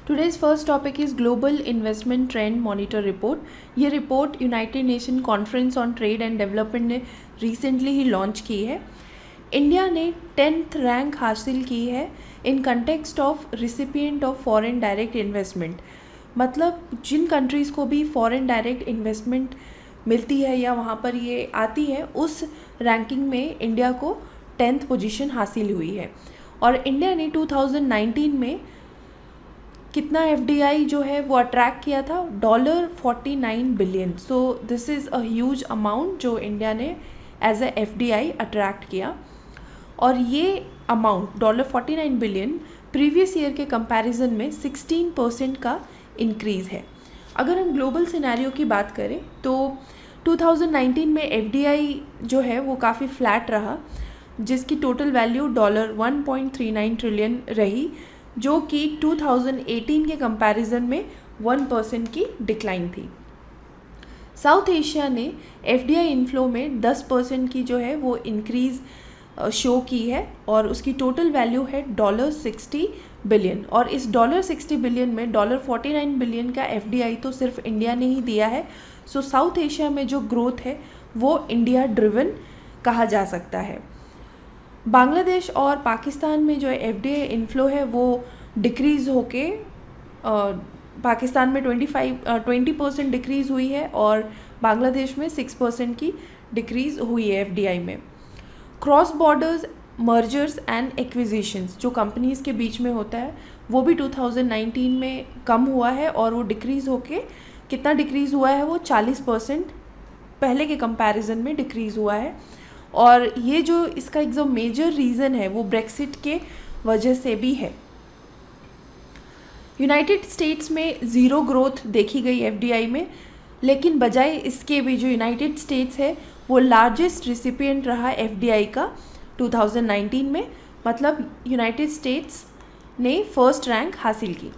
Today's first topic is Global Investment Trend Monitor Report. ये report United nation conference on trade and development ने recently ही launch की है। India ने 10th rank हासिल की है in context of recipient of foreign direct investment. मतलब जिन countries को भी फॉरेन डायरेक्ट इन्वेस्टमेंट मिलती है या वहाँ पर ये आती है, उस रैंकिंग में इंडिया को 10th पोजीशन हासिल हुई है। और इंडिया ने 2019 में कितना एफडीआई जो है वो अट्रैक्ट किया था, $49 billion. So this is a huge amount जो इंडिया ने एज अ एफडीआई अट्रैक्ट किया। और ये अमाउंट $49 बिलियन प्रीवियस ईयर के कंपैरिजन में 16% का इंक्रीज़ है। अगर हम ग्लोबल सिनेरियो की बात करें तो 2019 में एफडीआई जो है वो काफ़ी फ्लैट रहा, जिसकी टोटल वैल्यू $1.39 ट्रिलियन रही, जो कि 2018 के कंपैरिजन में 1% की डिक्लाइन थी। साउथ एशिया ने एफडीआई इनफ्लो में 10% की जो है वो इंक्रीज़ शो की है और उसकी टोटल वैल्यू है $60 बिलियन। और इस $60 बिलियन में $49 बिलियन का एफडीआई तो सिर्फ इंडिया ने ही दिया है। सो साउथ एशिया में जो ग्रोथ है वो इंडिया ड्रिवन कहा जा सकता है। बांग्लादेश और पाकिस्तान में जो एफडीआई इनफ्लो है वो डिक्रीज़ होके पाकिस्तान में 20% डिक्रीज़ हुई है और बांग्लादेश में 6% की डिक्रीज़ हुई है एफडीआई में। Cross borders mergers and acquisitions जो कंपनीज़ के बीच में होता है वो भी 2019 में कम हुआ है और वो डिक्रीज़ होके कितना डिक्रीज़ हुआ है, वो 40% पहले के कंपैरिजन में डिक्रीज़ हुआ है। और ये जो इसका एक जो मेजर रीज़न है वो ब्रेक्सिट के वजह से भी है। यूनाइटेड स्टेट्स में ज़ीरो ग्रोथ देखी गई एफडीआई में, लेकिन बजाय इसके भी जो यूनाइटेड स्टेट्स है वो लार्जेस्ट रिसिपिएंट रहा एफडीआई का 2019 में। मतलब यूनाइटेड स्टेट्स ने फर्स्ट रैंक हासिल की।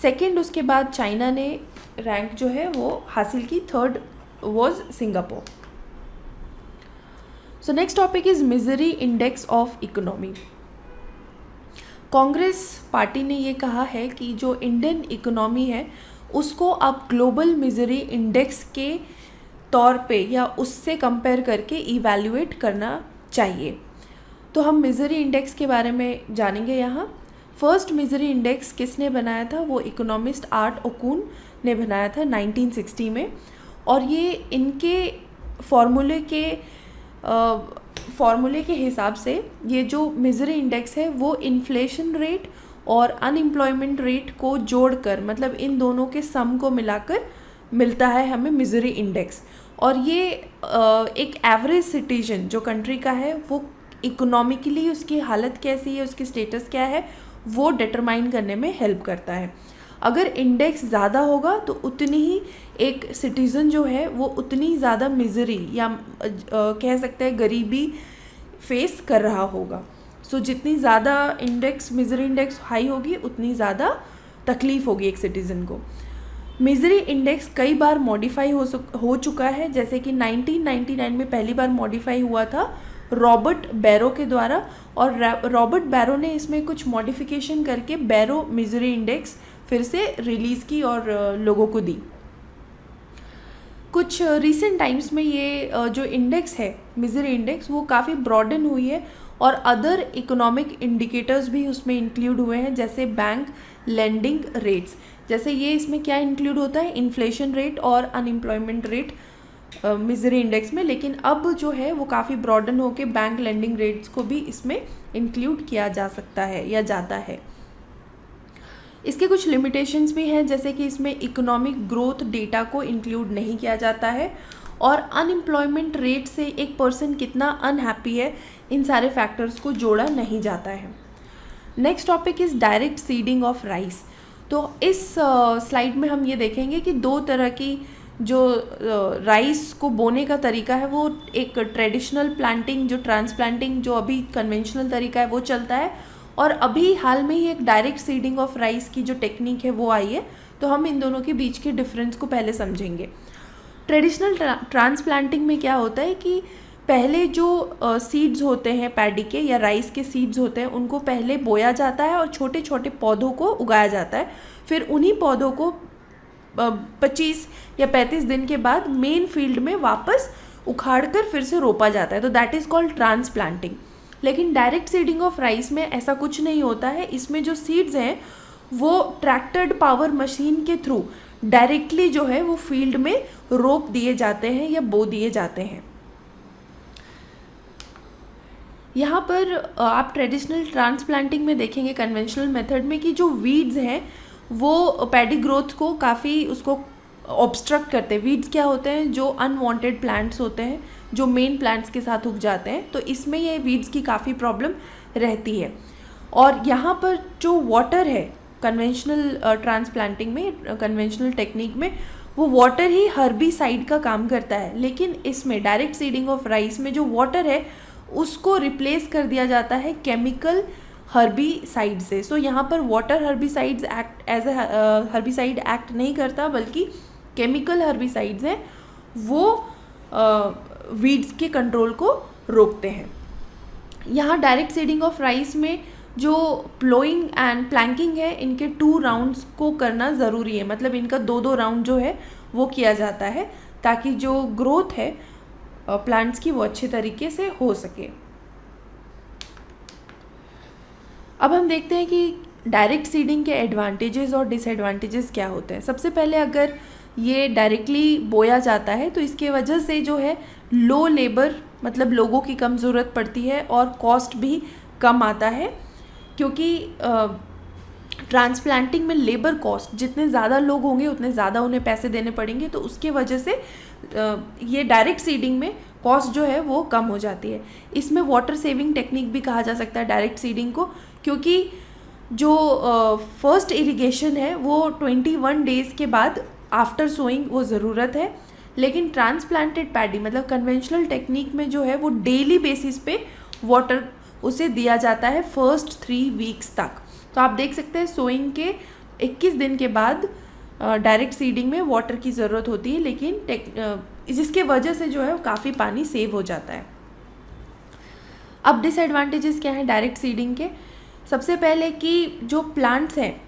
सेकंड उसके बाद चाइना ने रैंक जो है वो हासिल की। Third was Singapore. So next topic is misery index of economy. Congress party ने ये कहा है कि जो इंडियन इकोनॉमी है उसको अब ग्लोबल मिजरी इंडेक्स के तौर पे या उससे कंपेयर करके इवैल्यूएट करना चाहिए। तो हम मिजरी इंडेक्स के बारे में जानेंगे यहाँ। फर्स्ट मिजरी इंडेक्स किसने बनाया था, वो इकोनॉमिस्ट आर्ट ओकून ने बनाया था 1960 में। और ये इनके फॉर्मूले के हिसाब से ये जो मिजरी इंडेक्स है वो इन्फ्लेशन रेट और अनएम्प्लॉयमेंट रेट को जोड़कर, मतलब इन दोनों के सम को मिलाकर मिलता है हमें मिजरी इंडेक्स। और ये एक एवरेज सिटीजन जो कंट्री का है वो इकोनॉमिकली उसकी हालत कैसी है, उसकी स्टेटस क्या है, वो डिटरमाइन करने में हेल्प करता है। अगर इंडेक्स ज़्यादा होगा तो उतनी ही एक सिटीज़न जो है वो उतनी ज़्यादा मिजरी या कह सकते हैं गरीबी फेस कर रहा होगा। सो जितनी ज़्यादा मिजरी इंडेक्स हाई होगी उतनी ज़्यादा तकलीफ़ होगी एक सिटीज़न को। मिजरी इंडेक्स कई बार मॉडिफाई हो चुका है, जैसे कि 1999 में पहली बार मॉडिफाई हुआ था रॉबर्ट बैरो के द्वारा। और रॉबर्ट बैरो ने इसमें कुछ मॉडिफिकेशन करके बैरो मिजरी इंडेक्स फिर से रिलीज़ की और लोगों को दी। कुछ रिसेंट टाइम्स में ये जो इंडेक्स है मिजरी इंडेक्स वो काफ़ी ब्रॉडन हुई है और अदर इकोनॉमिक इंडिकेटर्स भी उसमें इंक्लूड हुए हैं, जैसे बैंक लेंडिंग रेट्स। जैसे ये इसमें क्या इंक्लूड होता है, इन्फ्लेशन रेट और अनएम्प्लॉयमेंट रेट मिजरी इंडेक्स में, लेकिन अब जो है वो काफ़ी ब्रॉडन होकर बैंक लेंडिंग रेट्स को भी इसमें इंक्लूड किया जा सकता है या जाता है। इसके कुछ लिमिटेशंस भी हैं, जैसे कि इसमें इकोनॉमिक ग्रोथ डेटा को इंक्लूड नहीं किया जाता है और अनएम्प्लॉयमेंट रेट से एक पर्सन कितना अनहैप्पी है, इन सारे फैक्टर्स को जोड़ा नहीं जाता है। Next topic is direct seeding of rice. तो इस स्लाइड में हम ये देखेंगे कि दो तरह की जो राइस को बोने का तरीका है, वो एक ट्रेडिशनल प्लांटिंग जो ट्रांसप्लांटिंग जो अभी कन्वेंशनल तरीका है वो चलता है, और अभी हाल में ही एक डायरेक्ट सीडिंग ऑफ राइस की जो टेक्निक है वो आई है। तो हम इन दोनों के बीच के डिफरेंस को पहले समझेंगे। ट्रेडिशनल ट्रांसप्लांटिंग में क्या होता है कि पहले जो सीड्स होते हैं पैडी के या राइस के सीड्स होते हैं उनको पहले बोया जाता है और छोटे छोटे पौधों को उगाया जाता है। फिर उन्हीं पौधों को 25 या 35 दिन के बाद मेन फील्ड में वापस उखाड़ कर फिर से रोपा जाता है, तो दैट इज़ कॉल्ड ट्रांसप्लांटिंग। लेकिन डायरेक्ट सीडिंग ऑफ राइस में ऐसा कुछ नहीं होता है। इसमें जो सीड्स हैं वो ट्रैक्टर्ड पावर मशीन के थ्रू डायरेक्टली जो है वो फील्ड में रोप दिए जाते हैं या बो दिए जाते हैं। यहाँ पर आप ट्रेडिशनल ट्रांसप्लांटिंग में देखेंगे कन्वेंशनल मेथड में कि जो वीड्स हैं वो पैडी ग्रोथ को काफ़ी उसको ऑब्स्ट्रक्ट करते हैं। वीड्स क्या होते हैं? जो अनवांटेड प्लांट्स होते हैं जो मेन प्लांट्स के साथ उग जाते हैं, तो इसमें ये वीड्स की काफ़ी प्रॉब्लम रहती है। और यहाँ पर जो वाटर है कन्वेंशनल ट्रांसप्लांटिंग में, कन्वेंशनल टेक्निक में, वो वाटर ही हर्बिसाइड का काम करता है। लेकिन इसमें डायरेक्ट सीडिंग ऑफ राइस में जो वाटर है उसको रिप्लेस कर दिया जाता है केमिकल हर्बिसाइड से। सो यहाँ पर water herbicides act as a herbicide act नहीं करता, बल्कि केमिकल हर्बिसाइड्स हैं वो वीड्स के कंट्रोल को रोकते हैं। यहाँ डायरेक्ट सीडिंग ऑफ राइस में जो प्लोइंग एंड प्लैंकिंग है इनके 2 राउंड्स को करना ज़रूरी है। मतलब इनका 2-2 राउंड जो है वो किया जाता है ताकि जो ग्रोथ है प्लांट्स की वो अच्छे तरीके से हो सके। अब हम देखते हैं कि डायरेक्ट सीडिंग के एडवांटेजेस और डिसएडवांटेजेस क्या होते हैं। सबसे पहले अगर ये डायरेक्टली बोया जाता है तो इसके वजह से जो है लो लेबर, मतलब लोगों की कम ज़रूरत पड़ती है और कॉस्ट भी कम आता है, क्योंकि ट्रांसप्लांटिंग में लेबर कॉस्ट, जितने ज़्यादा लोग होंगे उतने ज़्यादा उन्हें पैसे देने पड़ेंगे, तो उसके वजह से ये डायरेक्ट सीडिंग में कॉस्ट जो है वो कम हो जाती है। इसमें वाटर सेविंग टेक्निक भी कहा जा सकता है डायरेक्ट सीडिंग को, क्योंकि जो फर्स्ट इरिगेशन है वो 21 डेज़ के बाद आफ्टर सोइंग वो ज़रूरत है। लेकिन ट्रांसप्लांटेड पैडी मतलब कन्वेंशनल टेक्निक में जो है वो डेली बेसिस पे वाटर उसे दिया जाता है फर्स्ट 3 वीक्स तक। तो आप देख सकते हैं सोइंग के 21 दिन के बाद डायरेक्ट सीडिंग में वाटर की ज़रूरत होती है, लेकिन जिसके वजह से जो है काफ़ी पानी सेव हो जाता है। अब डिसएडवांटेजेस क्या हैं डायरेक्ट सीडिंग के? सबसे पहले कि जो प्लांट्स हैं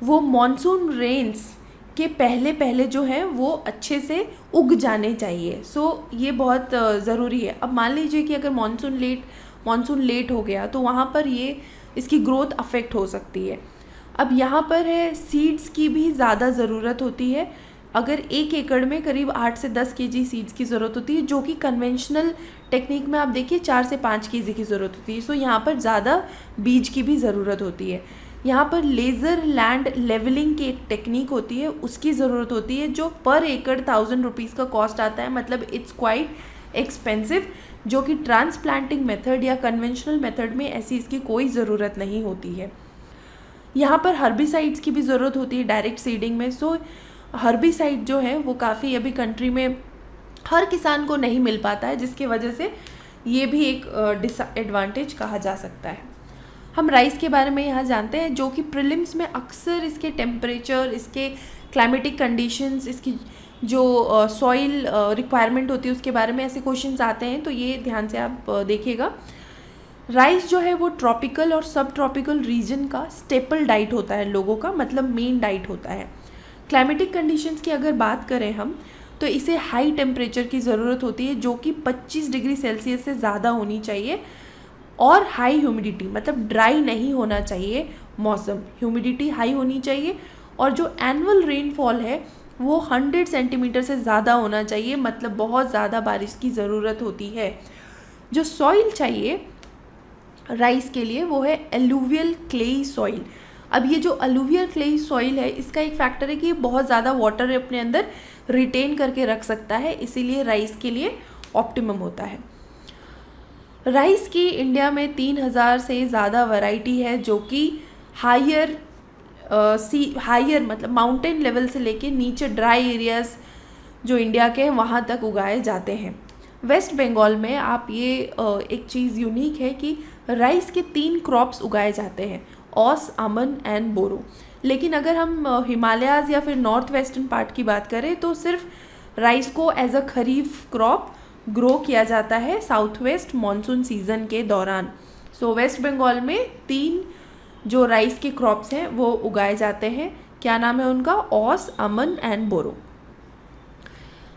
वो मॉनसून रेन्स के पहले पहले जो है वो अच्छे से उग जाने चाहिए। सो ये बहुत ज़रूरी है। अब मान लीजिए कि अगर मॉनसून लेट हो गया तो वहाँ पर ये इसकी ग्रोथ अफेक्ट हो सकती है। अब यहाँ पर है सीड्स की भी ज़्यादा ज़रूरत होती है। अगर 1 एकड़ में करीब 8 से 10 केजी सीड्स की ज़रूरत होती है, जो कि कन्वेंशनल टेक्निक में आप देखिए 4 से 5 केजी की ज़रूरत होती है। सो यहाँ पर ज़्यादा बीज की भी ज़रूरत होती है। यहाँ पर लेज़र लैंड लेवलिंग की एक टेक्निक होती है, उसकी ज़रूरत होती है, जो पर एकड़ 1000 रुपीज़ का कॉस्ट आता है। मतलब इट्स क्वाइट एक्सपेंसिव, जो कि ट्रांसप्लांटिंग मेथड या कन्वेंशनल मेथड में ऐसी इसकी कोई ज़रूरत नहीं होती है। यहाँ पर हर्बिसाइड्स की भी ज़रूरत होती है डायरेक्ट सीडिंग में। सो हर्बिसाइड जो है वो काफ़ी अभी कंट्री में हर किसान को नहीं मिल पाता है, जिसकी वजह से ये भी एक डिसएडवांटेज कहा जा सकता है। हम राइस के बारे में यहाँ जानते हैं, जो कि प्रीलिम्स में अक्सर इसके टेम्परेचर, इसके क्लाइमेटिक कंडीशंस, इसकी जो सॉइल रिक्वायरमेंट होती है उसके बारे में ऐसे क्वेश्चंस आते हैं, तो ये ध्यान से आप देखिएगा। राइस जो है वो ट्रॉपिकल और सब ट्रॉपिकल रीजन का स्टेपल डाइट होता है लोगों का, मतलब मेन डाइट होता है। क्लाइमेटिक कंडीशंस की अगर बात करें हम, तो इसे हाई टेम्परेचर की ज़रूरत होती है, जो कि 25 डिग्री सेल्सियस से ज़्यादा होनी चाहिए, और हाई ह्यूमिडिटी, मतलब ड्राई नहीं होना चाहिए मौसम, ह्यूमिडिटी हाई होनी चाहिए, और जो एनुअल रेनफॉल है वो 100 सेंटीमीटर से ज़्यादा होना चाहिए, मतलब बहुत ज़्यादा बारिश की ज़रूरत होती है। जो सॉइल चाहिए राइस के लिए वो है एलुवियल क्लेई सॉइल। अब ये जो एलुवियल क्लेई सॉइल है, इसका एक फैक्टर है कि ये बहुत ज़्यादा वाटर अपने अंदर रिटेन करके रख सकता है, इसीलिए राइस के लिए ऑप्टिमम होता है। राइस की इंडिया में 3000 से ज़्यादा वैरायटी है, जो कि हायर मतलब माउंटेन लेवल से लेके नीचे ड्राई एरियाज़ जो इंडिया के हैं वहाँ तक उगाए जाते हैं। वेस्ट बंगाल में आप ये एक चीज़ यूनिक है कि राइस के 3 क्रॉप्स उगाए जाते हैं, ऑस, अमन एंड बोरो। लेकिन अगर हम हिमालयाज़ या फिर नॉर्थ वेस्टर्न पार्ट की बात करें तो सिर्फ राइस को as a kharif crop grow किया जाता है साउथ वेस्ट मानसून सीजन के दौरान। सो वेस्ट बंगाल में 3 जो राइस के क्रॉप्स हैं वो उगाए जाते हैं। क्या नाम है उनका? ओस, अमन एंड बोरो।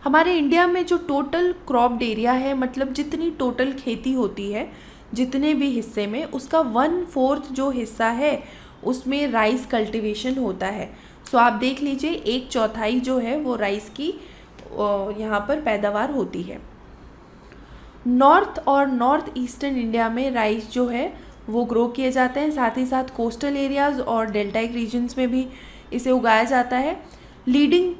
हमारे इंडिया में जो टोटल क्रॉप्ड एरिया है, मतलब जितनी टोटल खेती होती है जितने भी हिस्से में, उसका 1/4 जो हिस्सा है उसमें राइस कल्टीवेशन होता है। सो आप देख लीजिए 1/4 जो है वो राइस की यहाँ पर पैदावार होती है। नॉर्थ और नॉर्थ ईस्टर्न इंडिया में राइस जो है वो ग्रो किए जाते हैं, साथ ही साथ कोस्टल एरियाज़ और डेल्टाइक रीजन्स में भी इसे उगाया जाता है। लीडिंग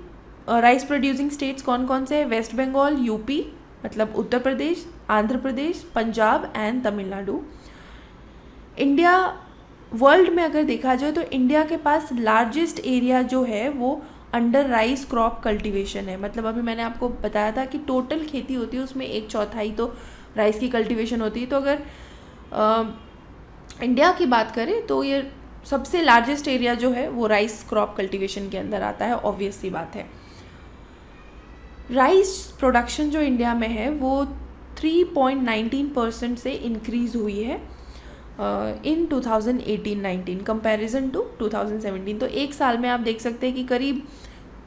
राइस प्रोड्यूसिंग स्टेट्स कौन कौन से हैं? वेस्ट बंगाल, यूपी मतलब Uttar Pradesh, Andhra Pradesh, Punjab and Tamil Nadu. India world में अगर देखा जाए तो इंडिया के पास लार्जेस्ट एरिया जो है वो अंडर राइस क्रॉप कल्टीवेशन है। मतलब अभी मैंने आपको बताया था कि टोटल खेती होती है उसमें 1/4 तो राइस की कल्टीवेशन होती है। तो अगर इंडिया की बात करें तो ये सबसे लार्जेस्ट एरिया जो है वो राइस क्रॉप कल्टीवेशन के अंदर आता है, ऑब्वियस सी बात है। राइस प्रोडक्शन जो इंडिया में है वो 3.19% से इंक्रीज़ हुई है इन 2018-19 कंपैरिजन टू 2017। तो एक साल में आप देख सकते हैं कि करीब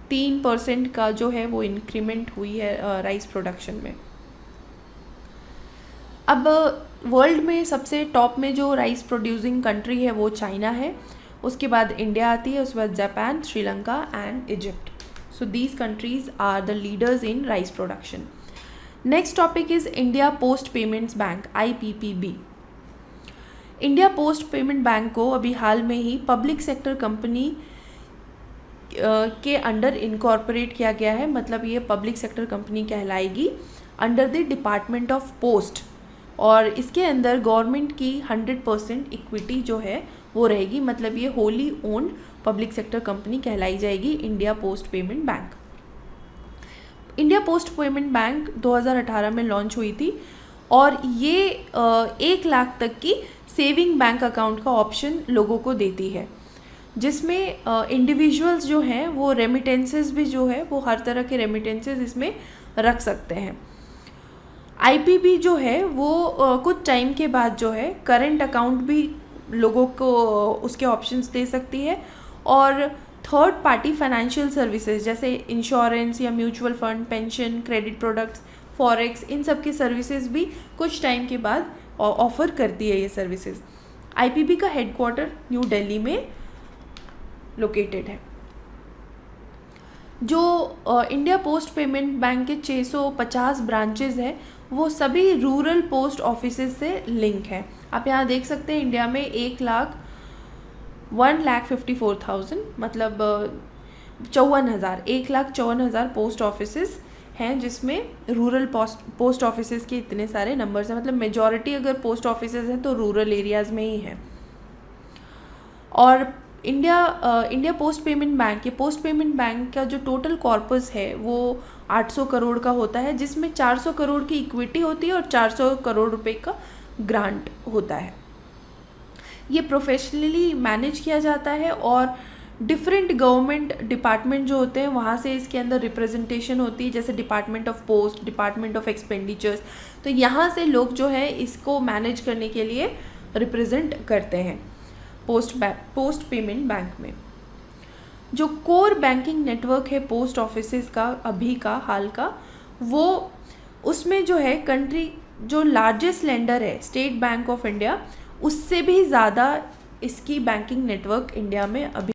3% का जो है वो इंक्रीमेंट हुई है राइस प्रोडक्शन में। अब वर्ल्ड में सबसे टॉप में जो राइस प्रोड्यूसिंग कंट्री है वो चाइना है, उसके बाद इंडिया आती है, उसके बाद Japan, Sri Lanka and Egypt. So these countries are the leaders in rice production. Next topic is India post payments bank, IPPB। India post payment bank को अभी हाल में ही पब्लिक सेक्टर कंपनी के अंडर इनकॉर्पोरेट किया गया है। मतलब ये पब्लिक सेक्टर कंपनी कहलाएगी under the department of post, और इसके अंदर गवर्नमेंट की 100% इक्विटी जो है वो रहेगी। मतलब ये wholly owned public sector company कहलाई जाएगी India post payment bank. India post payment bank 2018 में लॉन्च हुई थी और ये 1 लाख तक की सेविंग बैंक अकाउंट का ऑप्शन लोगों को देती है, जिसमें इंडिविजुअल्स जो हैं वो रेमिटेंसेस भी जो है वो हर तरह के रेमिटेंसेस इसमें रख सकते हैं। IPB जो है वो कुछ टाइम के बाद जो है करंट अकाउंट भी लोगों को उसके ऑप्शंस दे सकती है, और थर्ड पार्टी फाइनेंशियल सर्विसेज जैसे इंश्योरेंस या mutual fund, pension, credit products, forex, इन सब की सर्विसेज भी कुछ टाइम के बाद ऑफर करती है ये सर्विसेज। IPB का हेडक्वार्टर न्यू दिल्ली में लोकेटेड है। जो इंडिया पोस्ट पेमेंट बैंक के 650 ब्रांचेस हैं वो सभी रूरल पोस्ट ऑफिसेज से लिंक है। आप यहाँ देख सकते हैं इंडिया में 1,54,000 मतलब 1,54,000 पोस्ट ऑफिसेज हैं, जिसमें रूरल पोस्ट ऑफिसेज के इतने सारे नंबर्स हैं। मतलब मेजॉरिटी अगर पोस्ट ऑफिसेज हैं तो रूरल एरियाज़ में ही हैं। और इंडिया पोस्ट पेमेंट बैंक, ये पोस्ट पेमेंट बैंक का जो टोटल कॉर्पस है वो 800 करोड़ का होता है, जिसमें 400 करोड़ की इक्विटी होती है और 400 करोड़ रुपए का ग्रांट होता है। ये प्रोफेशनली मैनेज किया जाता है और डिफरेंट गवर्नमेंट डिपार्टमेंट जो होते हैं वहाँ से इसके अंदर रिप्रेजेंटेशन होती है, जैसे department of post, department of expenditures. तो यहाँ से लोग जो है इसको मैनेज करने के लिए रिप्रेजेंट करते हैं पोस्ट पेमेंट बैंक में। जो कोर बैंकिंग नेटवर्क है पोस्ट ऑफिसेज का अभी का हाल का, वो उसमें जो है कंट्री जो लार्जेस्ट लेंडर है स्टेट बैंक ऑफ इंडिया, उससे भी ज़्यादा इसकी बैंकिंग नेटवर्क इंडिया में अभी